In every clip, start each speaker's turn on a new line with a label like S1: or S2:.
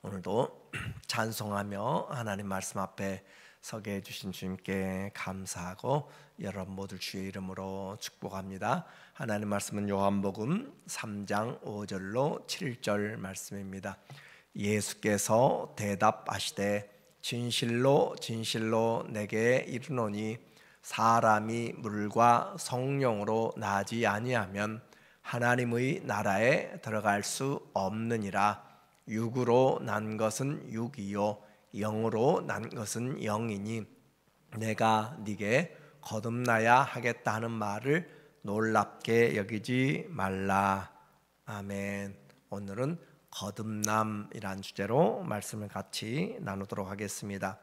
S1: 오늘도 찬송하며 하나님 말씀 앞에 서게 해주신 주님께 감사하고 여러분 모두 주의 이름으로 축복합니다. 하나님 말씀은 요한복음 3장 5절로 7절 말씀입니다. 예수께서 대답하시되 진실로 진실로 내게 이르노니 사람이 물과 성령으로 나지 아니하면 하나님의 나라에 들어갈 수 없느니라. 육으로 난 것은 육이요 영으로 난 것은 영이니 내가 네게 거듭나야 하겠다 하는 말을 놀랍게 여기지 말라. 아멘. 오늘은 거듭남이란 주제로 말씀을 같이 나누도록 하겠습니다.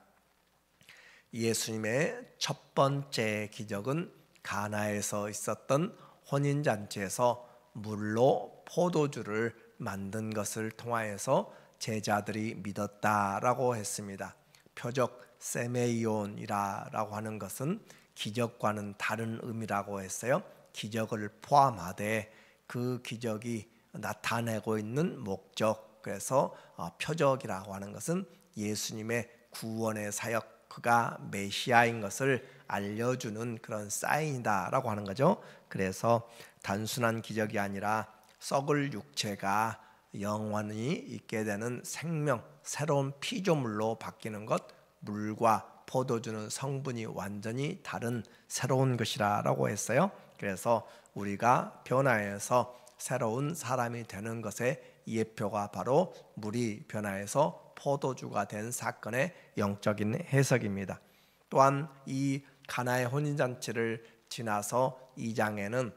S1: 예수님의 첫 번째 기적은 가나에서 있었던 혼인잔치에서 물로 포도주를 만든 것을 통하여서 제자들이 믿었다라고 했습니다. 표적 세메이온이라고 하는 것은 기적과는 다른 의미라고 했어요. 기적을 포함하되 그 기적이 나타내고 있는 목적, 그래서 표적이라고 하는 것은 예수님의 구원의 사역, 그가 메시아인 것을 알려주는 그런 사인이다라고 하는 거죠. 그래서 단순한 기적이 아니라 썩을 육체가 영원히 있게 되는 생명, 새로운 피조물로 바뀌는 것, 물과 포도주는 성분이 완전히 다른 새로운 것이라고 했어요. 그래서 우리가 변화해서 새로운 사람이 되는 것의 예표가 바로 물이 변화해서 포도주가 된 사건의 영적인 해석입니다. 또한 이 가나의 혼인잔치를 지나서 2장에는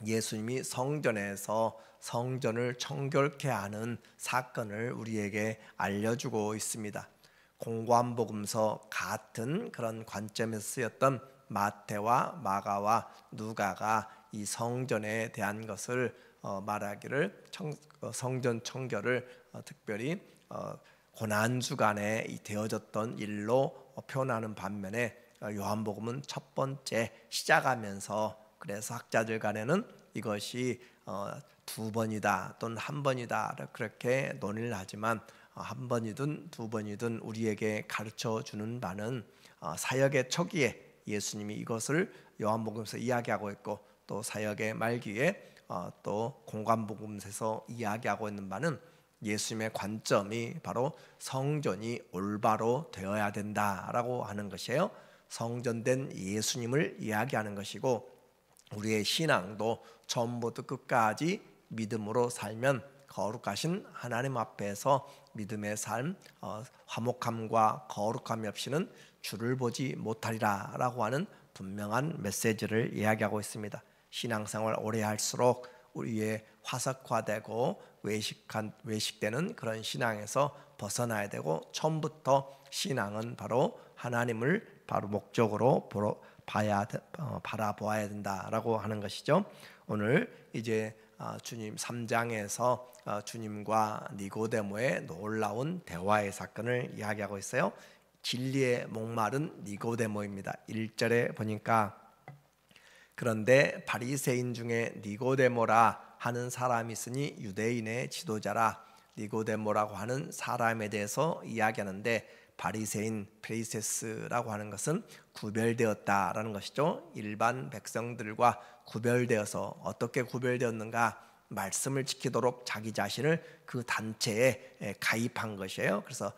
S1: 예수님이 성전에서 성전을 청결케 하는 사건을 우리에게 알려주고 있습니다. 공관복음서 같은 그런 관점에서 쓰였던 마태와 마가와 누가가 이 성전에 대한 것을 말하기를 성전 청결을 특별히 고난주간에 되어졌던 일로 표현하는 반면에 요한복음은 첫 번째 시작하면서, 그래서 학자들 간에는 이것이 두 번이다 또는 한 번이다 그렇게 논의를 하지만 한 번이든 두 번이든 우리에게 가르쳐 주는 바는 사역의 초기에 예수님이 이것을 요한복음에서 이야기하고 있고, 또 사역의 말기에 또 공관복음에서 이야기하고 있는 바는 예수님의 관점이 바로 성전이 올바로 되어야 된다라고 하는 것이에요. 성전된 예수님을 이야기하는 것이고, 우리의 신앙도 처음부터 끝까지 믿음으로 살면 거룩하신 하나님 앞에서 믿음의 삶, 화목함과 거룩함이 없이는 주를 보지 못하리라 라고 하는 분명한 메시지를 이야기하고 있습니다. 신앙생활 오래 할수록 우리의 화석화되고 외식되는 그런 신앙에서 벗어나야 되고, 처음부터 신앙은 바로 하나님을 바로 목적으로 바라보아야 된다라고 하는 것이죠. 오늘 이제 주님 3장에서 주님과 니고데모의 놀라운 대화의 사건을 이야기하고 있어요. 진리의 목마른 니고데모입니다. 1절에 보니까 그런데 바리새인 중에 니고데모라 하는 사람이 있으니 유대인의 지도자라. 니고데모라고 하는 사람에 대해서 이야기하는데, 바리새인 페리세스라고 하는 것은 구별되었다라는 것이죠. 일반 백성들과 구별되어서 어떻게 구별되었는가? 말씀을 지키도록 자기 자신을 그 단체에 가입한 것이에요. 그래서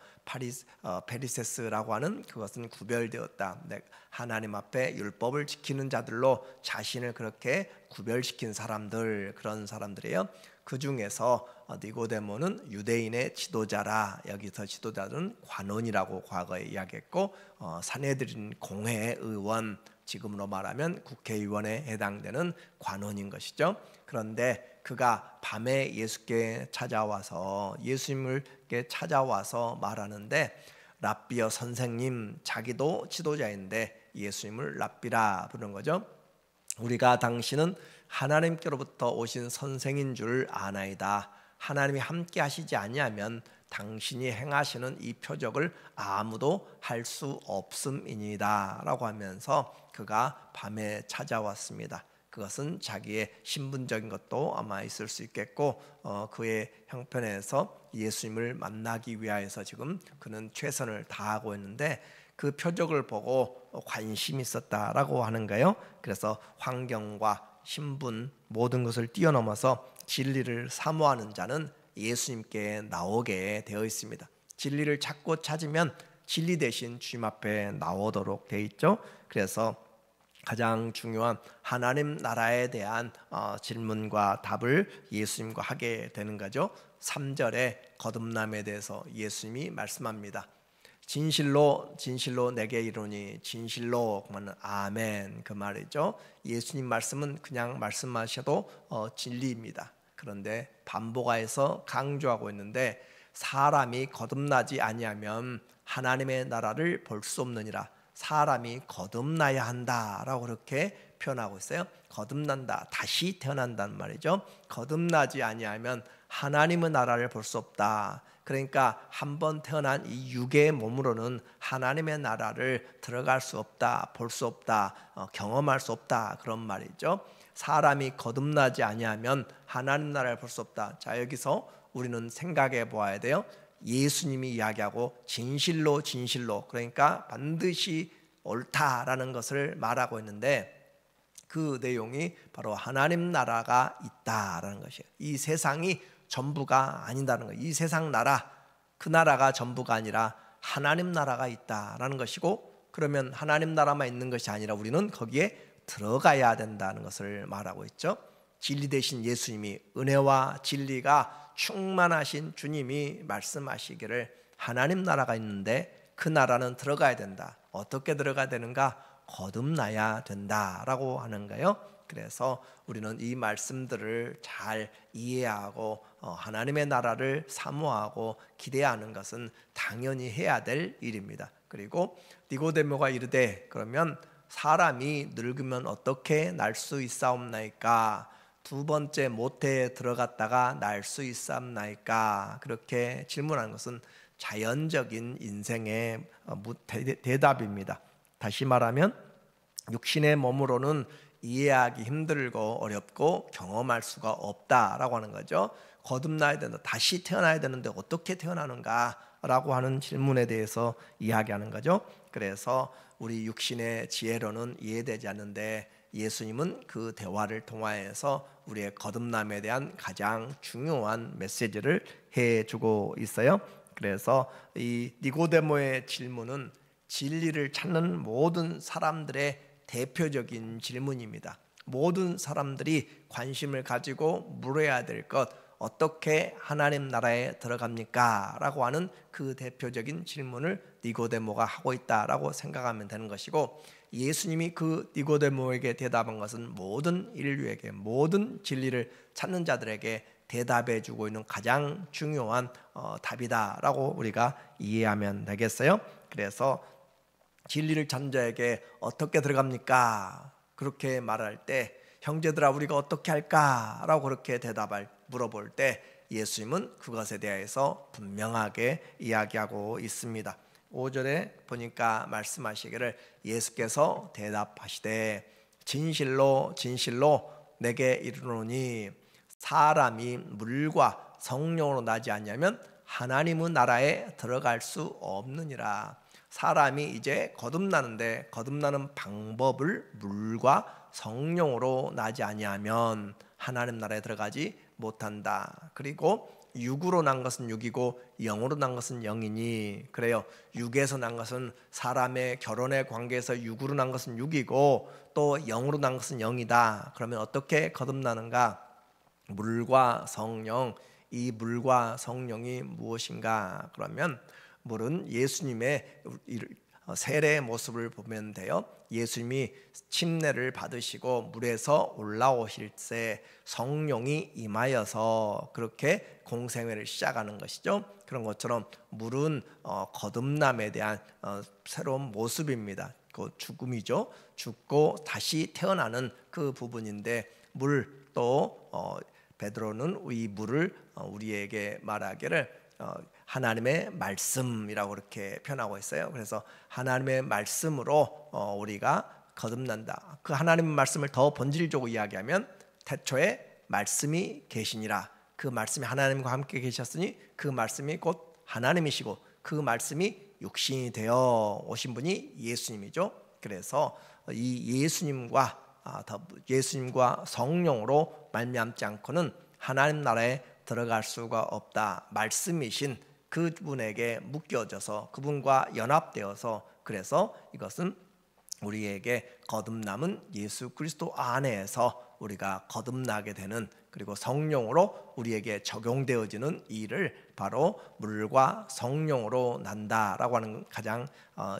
S1: 페리세스라고 하는 그것은 구별되었다. 하나님 앞에 율법을 지키는 자들로 자신을 그렇게 구별시킨 사람들, 그런 사람들이에요. 그 중에서 니고데모는 유대인의 지도자라. 여기서 지도자는 관원이라고 과거에 이야기했고, 산헤드린 공회 의원, 지금으로 말하면 국회의원에 해당되는 관원인 것이죠. 그런데 그가 밤에 예수님께 찾아와서 말하는데, 랍비여 선생님, 자기도 지도자인데 예수님을 랍비라 부르는 거죠. 우리가 당신은 하나님께로부터 오신 선생인 줄 아나이다. 하나님이 함께 하시지 아니하면 당신이 행하시는 이 표적을 아무도 할 수 없음이니이다 라고 하면서 그가 밤에 찾아왔습니다. 그것은 자기의 신분적인 것도 아마 있을 수 있겠고, 그의 형편에서 예수님을 만나기 위하여서 지금 그는 최선을 다하고 있는데 그 표적을 보고 관심이 있었다라고 하는 거예요. 그래서 환경과 신분 모든 것을 뛰어넘어서 진리를 사모하는 자는 예수님께 나오게 되어 있습니다. 진리를 찾고 찾으면 진리 대신 주님 앞에 나오도록 되어 있죠. 그래서 가장 중요한 하나님 나라에 대한 질문과 답을 예수님과 하게 되는 거죠. 3절에 거듭남에 대해서 예수님이 말씀합니다. 진실로 진실로 내게 이르노니, 진실로 그러면 아멘, 그 말이죠. 예수님 말씀은 그냥 말씀하셔도 진리입니다. 그런데 반복하여서 강조하고 있는데 사람이 거듭나지 아니하면 하나님의 나라를 볼 수 없느니라. 사람이 거듭나야 한다라고 그렇게 표현하고 있어요. 거듭난다, 다시 태어난다는 말이죠. 거듭나지 아니하면 하나님의 나라를 볼 수 없다. 그러니까 한번 태어난 이 육의 몸으로는 하나님의 나라를 들어갈 수 없다, 볼 수 없다, 경험할 수 없다, 그런 말이죠. 사람이 거듭나지 아니하면 하나님 나라를 볼 수 없다. 자, 여기서 우리는 생각해 보아야 돼요. 예수님이 이야기하고 진실로 진실로, 그러니까 반드시 옳다라는 것을 말하고 있는데 그 내용이 바로 하나님 나라가 있다라는 것이에요. 이 세상이 전부가 아니다는 거예요. 이 세상 나라, 그 나라가 전부가 아니라 하나님 나라가 있다라는 것이고, 그러면 하나님 나라만 있는 것이 아니라 우리는 거기에 들어가야 된다는 것을 말하고 있죠. 진리 되신 예수님이, 은혜와 진리가 충만하신 주님이 말씀하시기를 하나님 나라가 있는데 그 나라는 들어가야 된다. 어떻게 들어가야 되는가? 거듭나야 된다라고 하는 거예요. 그래서 우리는 이 말씀들을 잘 이해하고 하나님의 나라를 사모하고 기대하는 것은 당연히 해야 될 일입니다. 그리고 니고데모가 이르되, 그러면 사람이 늙으면 어떻게 날 수 있사옵나이까? 두 번째 모태에 들어갔다가 날 수 있사옵나이까? 그렇게 질문하는 것은 자연적인 인생의 대답입니다. 다시 말하면 육신의 몸으로는 이해하기 힘들고 어렵고 경험할 수가 없다라고 하는 거죠. 거듭나야 된다, 다시 태어나야 되는데 어떻게 태어나는가 라고 하는 질문에 대해서 이야기하는 거죠. 그래서 우리 육신의 지혜로는 이해되지 않는데 예수님은 그 대화를 통하여서 우리의 거듭남에 대한 가장 중요한 메시지를 해주고 있어요. 그래서 이 니고데모의 질문은 진리를 찾는 모든 사람들의 대표적인 질문입니다. 모든 사람들이 관심을 가지고 물어야 될 것, 어떻게 하나님 나라에 들어갑니까? 라고 하는 그 대표적인 질문을 니고데모가 하고 있다라고 생각하면 되는 것이고, 예수님이 그 니고데모에게 대답한 것은 모든 인류에게, 모든 진리를 찾는 자들에게 대답해 주고 있는 가장 중요한 답이다라고 우리가 이해하면 되겠어요. 그래서 진리를 찾는 자에게 어떻게 들어갑니까? 그렇게 말할 때 형제들아 우리가 어떻게 할까? 라고 그렇게 물어볼 때 예수님은 그것에 대해서 분명하게 이야기하고 있습니다. 5절에 보니까 말씀하시기를 예수께서 대답하시되 진실로 진실로 내게 이르노니 사람이 물과 성령으로 나지 않냐면 하나님의 나라에 들어갈 수 없느니라. 사람이 이제 거듭나는데 거듭나는 방법을 물과 성령으로 나지 아니하면 하나님 나라에 들어가지 못한다. 그리고 육으로 난 것은 육이고 영으로 난 것은 영이니, 그래요. 육에서 난 것은 사람의 결혼의 관계에서 육으로 난 것은 육이고 또 영으로 난 것은 영이다. 그러면 어떻게 거듭나는가? 물과 성령, 이 물과 성령이 무엇인가? 그러면 물은 예수님의 세례의 모습을 보면 돼요. 예수님이 침례를 받으시고 물에서 올라오실 때 성령이 임하여서 그렇게 공생애를 시작하는 것이죠. 그런 것처럼 물은 거듭남에 대한 새로운 모습입니다. 그 죽음이죠. 죽고 다시 태어나는 그 부분인데, 물 또 베드로는 이 물을 우리에게 말하기를 하나님의 말씀이라고 그렇게 표현하고 있어요. 그래서 하나님의 말씀으로 우리가 거듭난다. 그 하나님의 말씀을 더 본질적으로 이야기하면 태초에 말씀이 계시니라. 그 말씀이 하나님과 함께 계셨으니 그 말씀이 곧 하나님이시고 그 말씀이 육신이 되어 오신 분이 예수님이죠. 그래서 이 예수님과 성령으로 말미암지 않고는 하나님 나라에 들어갈 수가 없다. 말씀이신 그분에게 묶여져서 그분과 연합되어서, 그래서 이것은 우리에게 거듭남은 예수 그리스도 안에서 우리가 거듭나게 되는, 그리고 성령으로 우리에게 적용되어지는 일을 바로 물과 성령으로 난다라고 하는 가장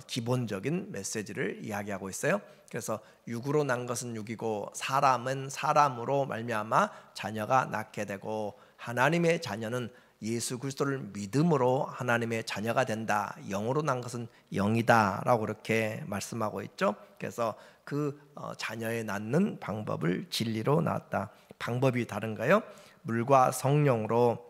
S1: 기본적인 메시지를 이야기하고 있어요. 그래서 육으로 난 것은 육이고 사람은 사람으로 말미암아 자녀가 낳게 되고, 하나님의 자녀는 예수 그리스도를 믿음으로 하나님의 자녀가 된다. 영으로 난 것은 영이다 라고 그렇게 말씀하고 있죠. 그래서 그 자녀의 낳는 방법을 진리로 낳았다. 방법이 다른가요? 물과 성령으로.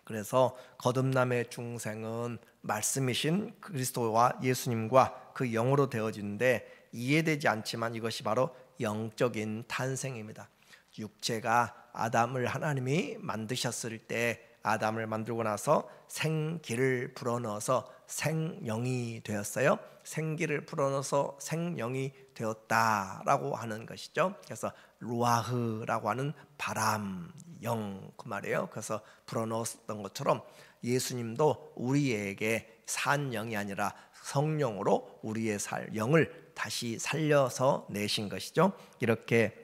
S1: 그래서 거듭남의 중생은 말씀이신 그리스도와 예수님과 그 영으로 되어지는데, 이해되지 않지만 이것이 바로 영적인 탄생입니다. 육체가 아담을 하나님이 만드셨을 때, 아담을 만들고 나서 생기를 불어넣어서 생영이 되었어요. 생기를 불어넣어서 생영이 되었다라고 하는 것이죠. 그래서 루아흐라고 하는 바람, 영, 그 말이에요. 그래서 불어넣었던 것처럼 예수님도 우리에게 산 영이 아니라 성령으로 우리의 영을 다시 살려서 내신 것이죠. 이렇게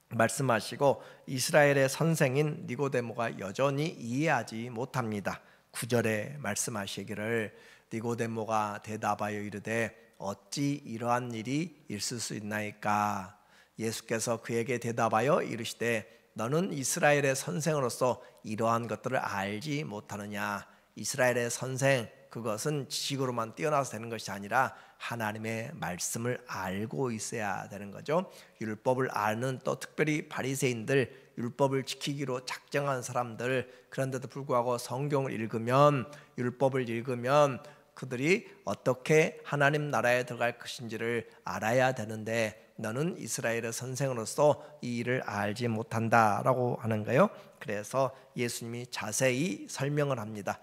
S1: 말씀하시고, 이스라엘의 선생인 니고데모가 여전히 이해하지 못합니다. 9절에 말씀하시기를, 니고데모가 대답하여 이르되 어찌 이러한 일이 있을 수 있나이까. 예수께서 그에게 대답하여 이르시되 너는 이스라엘의 선생으로서 이러한 것들을 알지 못하느냐. 이스라엘의 선생, 그것은 지식으로만 뛰어나서 되는 것이 아니라 하나님의 말씀을 알고 있어야 되는 거죠. 율법을 아는, 또 특별히 바리새인들, 율법을 지키기로 작정한 사람들, 그런데도 불구하고 성경을 읽으면, 율법을 읽으면 그들이 어떻게 하나님 나라에 들어갈 것인지를 알아야 되는데, 너는 이스라엘의 선생으로서 이 일을 알지 못한다라고 하는 거예요. 그래서 예수님이 자세히 설명을 합니다.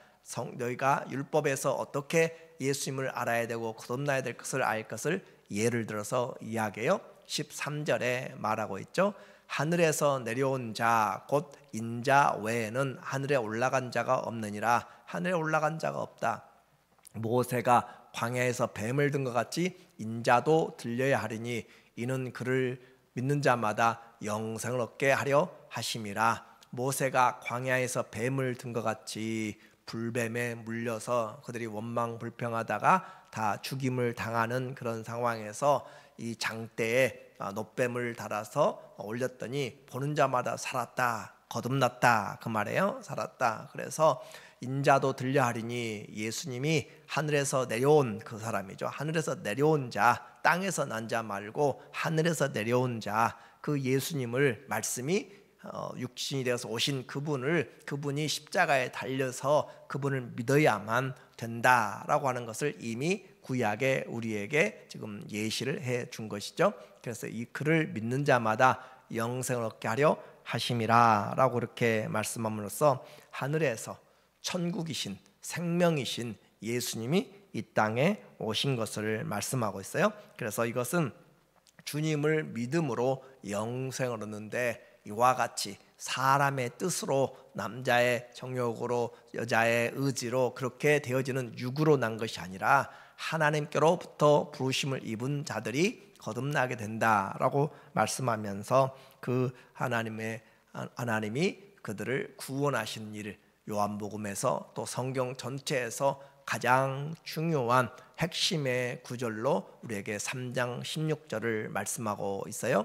S1: 너희가 율법에서 어떻게 예수님을 알아야 되고 거듭나야 될 것을 알 것을 예를 들어서 이야기해요. 13절에 말하고 있죠. 하늘에서 내려온 자 곧 인자 외에는 하늘에 올라간 자가 없느니라. 하늘에 올라간 자가 없다. 모세가 광야에서 뱀을 든 것 같이 인자도 들려야 하리니 이는 그를 믿는 자마다 영생을 얻게 하려 하심이라. 모세가 광야에서 뱀을 든 것 같이 불뱀에 물려서 그들이 원망불평하다가 다 죽임을 당하는 그런 상황에서 이 장대에 놋뱀을 달아서 올렸더니 보는 자마다 살았다, 거듭났다, 그 말이에요. 살았다. 그래서 인자도 들려하리니, 예수님이 하늘에서 내려온 그 사람이죠. 하늘에서 내려온 자, 땅에서 난 자 말고 하늘에서 내려온 자, 그 예수님을, 말씀이 육신이 되어서 오신 그분이 십자가에 달려서 그분을 믿어야만 된다라고 하는 것을 이미 구약에 우리에게 지금 예시를 해 준 것이죠. 그래서 이 그를 믿는 자마다 영생을 얻게 하려 하심이라 라고 그렇게 말씀함으로써 하늘에서 천국이신 생명이신 예수님이 이 땅에 오신 것을 말씀하고 있어요. 그래서 이것은 주님을 믿음으로 영생을 얻는데, 이와 같이 사람의 뜻으로, 남자의 정욕으로, 여자의 의지로 그렇게 되어지는 육으로 난 것이 아니라 하나님께로부터 부르심을 입은 자들이 거듭나게 된다라고 말씀하면서, 그 하나님이 그들을 구원하시는 일을 요한복음에서 또 성경 전체에서 가장 중요한 핵심의 구절로 우리에게 3장 16절을 말씀하고 있어요.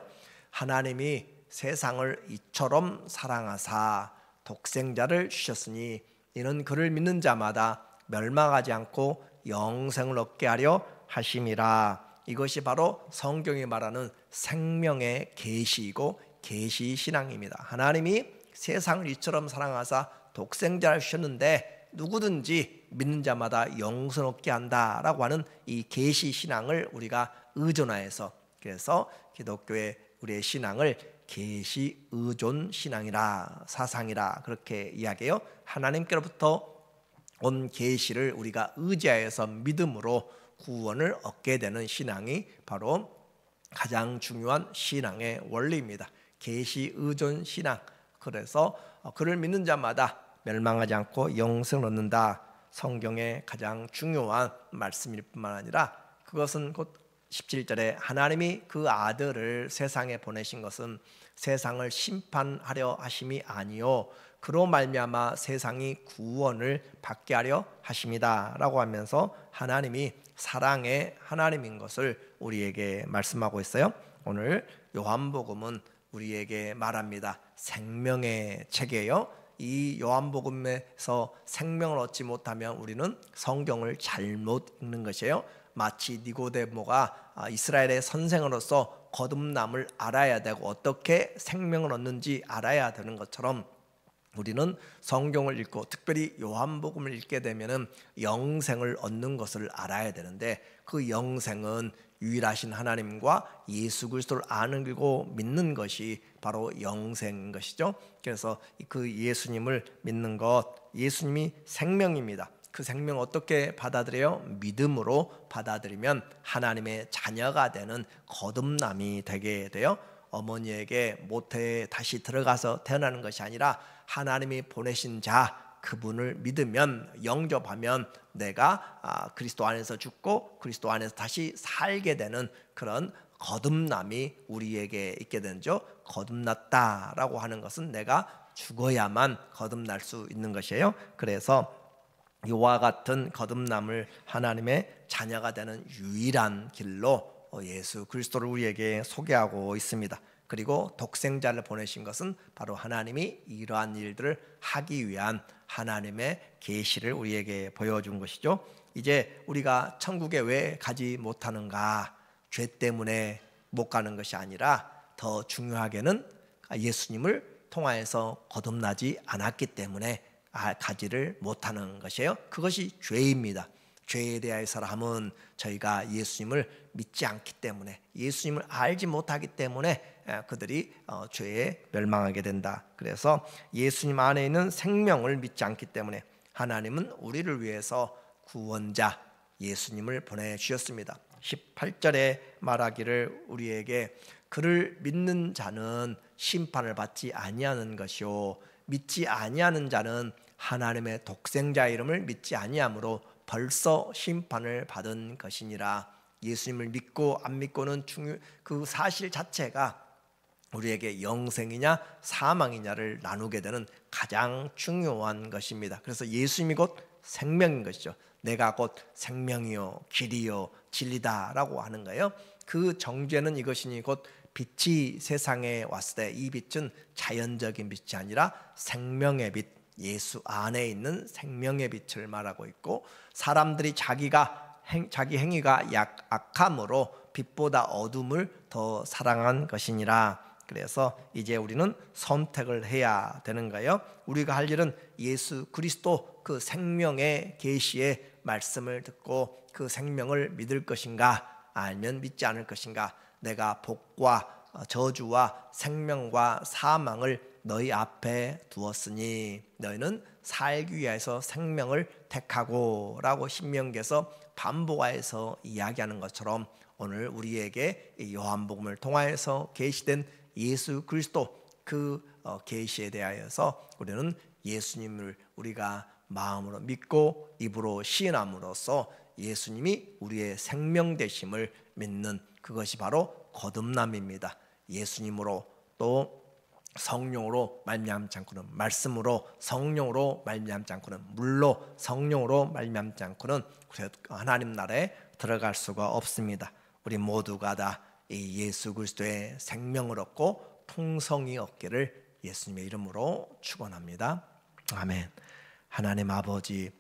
S1: 하나님이 세상을 이처럼 사랑하사 독생자를 주셨으니 이는 그를 믿는 자마다 멸망하지 않고 영생을 얻게 하려 하심이라. 이것이 바로 성경이 말하는 생명의 계시이고 계시신앙입니다. 하나님이 세상을 이처럼 사랑하사 독생자를 주셨는데 누구든지 믿는 자마다 영생 얻게 한다라고 하는 이 계시신앙을 우리가 의존하여서, 그래서 기독교의 우리의 신앙을 계시 의존 신앙이라, 사상이라 그렇게 이야기해요. 하나님께로부터 온 계시를 우리가 의지하여서 믿음으로 구원을 얻게 되는 신앙이 바로 가장 중요한 신앙의 원리입니다. 계시 의존 신앙. 그래서 그를 믿는 자마다 멸망하지 않고 영생을 얻는다. 성경의 가장 중요한 말씀일 뿐만 아니라 그것은 곧 17절에 하나님이 그 아들을 세상에 보내신 것은 세상을 심판하려 하심이 아니요 그로 말미암아 세상이 구원을 받게 하려 하심이다 라고 하면서 하나님이 사랑의 하나님인 것을 우리에게 말씀하고 있어요. 오늘 요한복음은 우리에게 말합니다. 생명의 책이에요. 이 요한복음에서 생명을 얻지 못하면 우리는 성경을 잘못 읽는 것이에요. 마치 니고데모가 이스라엘의 선생으로서 거듭남을 알아야 되고 어떻게 생명을 얻는지 알아야 되는 것처럼 우리는 성경을 읽고 특별히 요한복음을 읽게 되면은 영생을 얻는 것을 알아야 되는데 그 영생은 유일하신 하나님과 예수 그리스도를 아는 그리고 믿는 것이 바로 영생인 것이죠. 그래서 그 예수님을 믿는 것, 예수님이 생명입니다. 그 생명 어떻게 받아들여요? 믿음으로 받아들이면 하나님의 자녀가 되는 거듭남이 되게 돼요. 어머니에게 모태에 다시 들어가서 태어나는 것이 아니라 하나님이 보내신 자 그분을 믿으면 영접하면 내가 그리스도 안에서 죽고 그리스도 안에서 다시 살게 되는 그런 거듭남이 우리에게 있게 되죠. 거듭났다라고 하는 것은 내가 죽어야만 거듭날 수 있는 것이에요. 그래서 이와 같은 거듭남을 하나님의 자녀가 되는 유일한 길로 예수 그리스도를 우리에게 소개하고 있습니다. 그리고 독생자를 보내신 것은 바로 하나님이 이러한 일들을 하기 위한 하나님의 계시를 우리에게 보여준 것이죠. 이제 우리가 천국에 왜 가지 못하는가? 죄 때문에 못 가는 것이 아니라 더 중요하게는 예수님을 통하여서 거듭나지 않았기 때문에 가지를 못하는 것이에요. 그것이 죄입니다. 죄에 대해서 함은 저희가 예수님을 믿지 않기 때문에 예수님을 알지 못하기 때문에 그들이 죄에 멸망하게 된다. 그래서 예수님 안에 있는 생명을 믿지 않기 때문에 하나님은 우리를 위해서 구원자 예수님을 보내주셨습니다. 18절에 말하기를 우리에게 그를 믿는 자는 심판을 받지 아니하는 것이요 믿지 아니하는 자는 하나님의 독생자 이름을 믿지 아니함으로 벌써 심판을 받은 것이니라. 예수님을 믿고 안 믿고는 그 사실 자체가 우리에게 영생이냐 사망이냐를 나누게 되는 가장 중요한 것입니다. 그래서 예수님이 곧 생명인 것이죠. 내가 곧 생명이요 길이요 진리다라고 하는 거예요. 그 정죄는 이것이니 곧 빛이 세상에 왔을 때 이 빛은 자연적인 빛이 아니라 생명의 빛, 예수 안에 있는 생명의 빛을 말하고 있고 사람들이 자기 행위가 악함으로 빛보다 어둠을 더 사랑한 것이니라. 그래서 이제 우리는 선택을 해야 되는 거예요. 우리가 할 일은 예수 그리스도 그 생명의 계시의 말씀을 듣고 그 생명을 믿을 것인가 아니면 믿지 않을 것인가. 내가 복과 저주와 생명과 사망을 너희 앞에 두었으니 너희는 살기 위해서 생명을 택하고 라고 신명기에서 반복하여서 이야기하는 것처럼 오늘 우리에게 요한복음을 통하여서 계시된 예수 그리스도 그 계시에 대하여서 우리는 예수님을 우리가 마음으로 믿고 입으로 시인함으로써 예수님이 우리의 생명 되심을 믿는 그것이 바로 거듭남입니다. 예수님으로 또 성령으로 말미암지 않고는 말씀으로 성령으로 말미암지 않고는 물로 성령으로 말미암지 않고는 하나님 나라에 들어갈 수가 없습니다. 우리 모두가 다 이 예수 그리스도의 생명을 얻고 풍성히 얻기를 예수님의 이름으로 축원합니다. 아멘. 하나님 아버지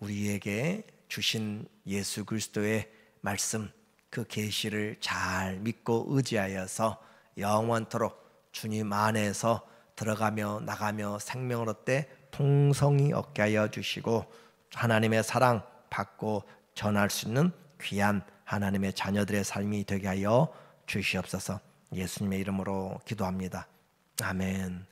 S1: 우리에게 주신 예수 그리스도의 말씀 그 계시를 잘 믿고 의지하여서 영원토록 주님 안에서 들어가며 나가며 생명을 얻되 풍성히 얻게 하여 주시고 하나님의 사랑 받고 전할 수 있는 귀한 하나님의 자녀들의 삶이 되게 하여 주시옵소서. 예수님의 이름으로 기도합니다. 아멘.